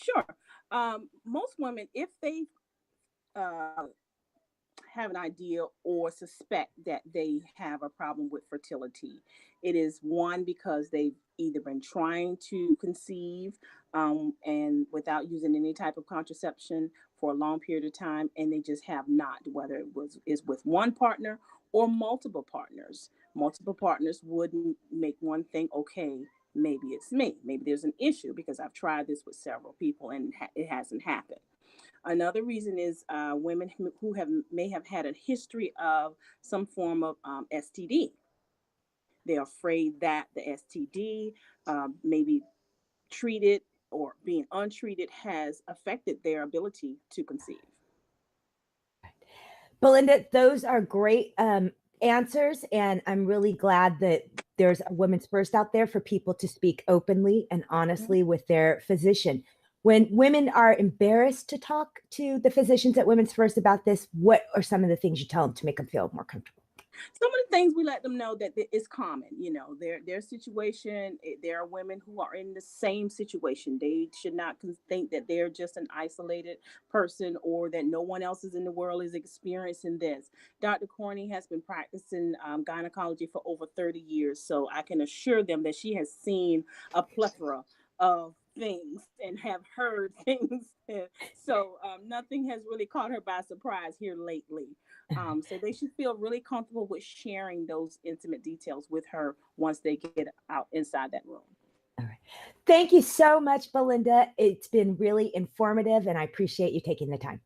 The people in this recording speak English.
Sure. Most women, if they uh, have an idea or suspect that they have a problem with fertility, it is one because they've either been trying to conceive and without using any type of contraception for a long period of time, and they just have not, whether it was is with one partner or multiple partners. Multiple partners would make one think, okay, maybe it's me. Maybe there's an issue because I've tried this with several people and it hasn't happened. Another reason is women who have may have had a history of some form of STD. They're afraid that the STD, maybe treated or being untreated, has affected their ability to conceive. Belinda, those are great answers. And I'm really glad that there's a women's first out there for people to speak openly and honestly with their physician. When women are embarrassed to talk to the physicians at Women's First about this, what are some of the things you tell them to make them feel more comfortable? Some of the things we let them know that it's common, their situation. There are women who are in the same situation. They should not think that they're just an isolated person or that no one else is in the world is experiencing this. Dr. Corney has been practicing gynecology for over 30 years, so I can assure them that she has seen a plethora of things and have heard things. So nothing has really caught her by surprise here lately. So they should feel really comfortable with sharing those intimate details with her once they get out inside that room. All right. Thank you so much, Belinda. It's been really informative, and I appreciate you taking the time.